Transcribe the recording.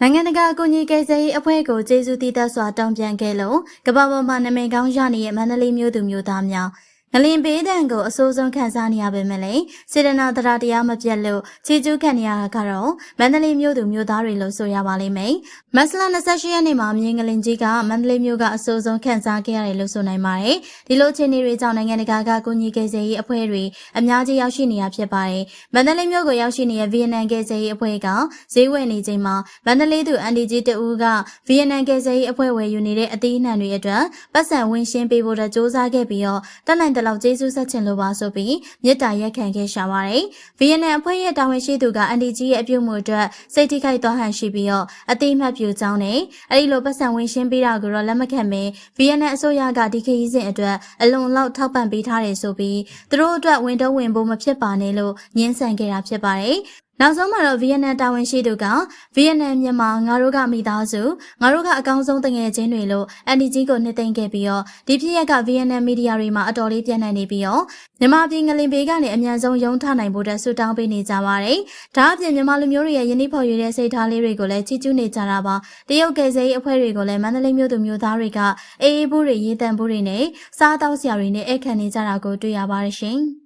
နိုင်ငံတကာအကူအညီကိစ္စရေးအဖွဲ့ကိုကျေးဇူးတည်သက်စွာတောင်းပြန်ခဲ့လို့ကမ္ဘာပေါ်မှာနာမည်ကောင်းရနေတဲ့မန္တလေးမြို့သူမြို့သားများငလင်ပေးတံကိုအဆိုးဆုံးခံစားနေရပေမဲ့လည်းစေတနာတရားမပြတ်လို့ချီကျူးခံနေရတာကတော့မန္တလေးမြို့သူမြို့သားတွေလို့ဆိုရပါလိမ့်မယ်။မတ်လ28ရက်နေ့မှာမြေငလင်ကြီးကမန္တလေးမြို့ကအဆိုးဆုံးခံစားခဲ့ရတယ်လို့ဆိုနိုင်ပါတယ်။ဒီလိုအခြေအနေတွေကြောင့်နိုင်ငံတကာကကူညီကိစ္စရေးအဖွဲ့တွေအများကြီးရောက်ရှိနေရဖြစ်ပါတယ်။မန္တလေးမြို့ကိုရောက်ရှိနေတဲ့ဗီယက်နမ်ကိစ္စရေးအဖွဲ့ကဈေးဝယ်နေချိန်မှာမန္တလေးသူအန်ဒီဂျီတဦးကဗီယက်နမ်ကိစ္စရေးအဖွဲ့ဝယ်ယူနေတဲ့အသီးအနှံတွေအတွက်ပတ်စံဝင်ရှင်းပေးဖို့စ조사ခဲ့ပြီးတော့တက်နိုင်လောက်ကျေးဇူးဆက်ချင်လို့ပါဆိုပြီးမြစ်တာရက်ခံခဲ့ရှာပါတယ်။ဗီယက်နမ်အဖွဲ့ရဲ့တာဝန်ရှိသူကအန်ဒီဂျီရဲ့အပြုတ်မှုအတွက်စိတ်ထိခိုက်သွားဟန်ရှိပြီးတော့အတိအမှတ်ပြုကြောင်းနဲ့အဲဒီလိုပတ်စံဝင်ရှင်းပေးတာကိုတော့လက်မခံပဲဗီယက်နမ်အစိုးရကဒီခရီးစဉ်အတွက်အလုံလောက်ထောက်ပံ့ပေးထားတယ်ဆိုပြီးသူတို့အတွက်ဝင်တော့ဝင်ဖို့မဖြစ်ပါနဲ့လို့ညှင်းဆန်ခဲ့တာဖြစ်ပါတယ်။နောက်ဆုံးမှာတော့ဗီယက်နမ်တာဝန်ရှိသူကဗီယက်နမ်မြန်မာငါတို့ကမိသားစုငါတို့ကအကောင်းဆုံးတငယ်ချင်းတွေလို့အန်ဒီဂျီကိုနှစ်သိမ့်ခဲ့ပြီးတော့ဒီဖြစ်ရက်ကဗီယက်နမ်မီဒီယာတွေမှာအတော်လေးပြန့်နှံ့နေပြီးတော့မြန်မာပြည်ငလင်ဘေးကနေအမြန်ဆုံးရုံးထနိုင်ဖို့အတွက်ဆုတောင်းပေးနေကြပါတယ်။ဒါအပြင်မြန်မာလူမျိုးတွေရဲ့ယဉ်ကျေးဖော်ရွေတဲ့စိတ်ထားလေးတွေကိုလည်းချီးကျူးနေကြတာပါ။တရုတ်ကယ်ဆယ်ရေးအဖွဲ့တွေကိုလည်းမန္တလေးမြို့သူမြို့သားတွေကအေးအေးဘူးတွေရေးတံဘူးတွေနဲ့စားတောက်စရာတွေနဲ့ဧည့်ခံနေကြတာကိုတွေ့ရပါတယ်ရှင်။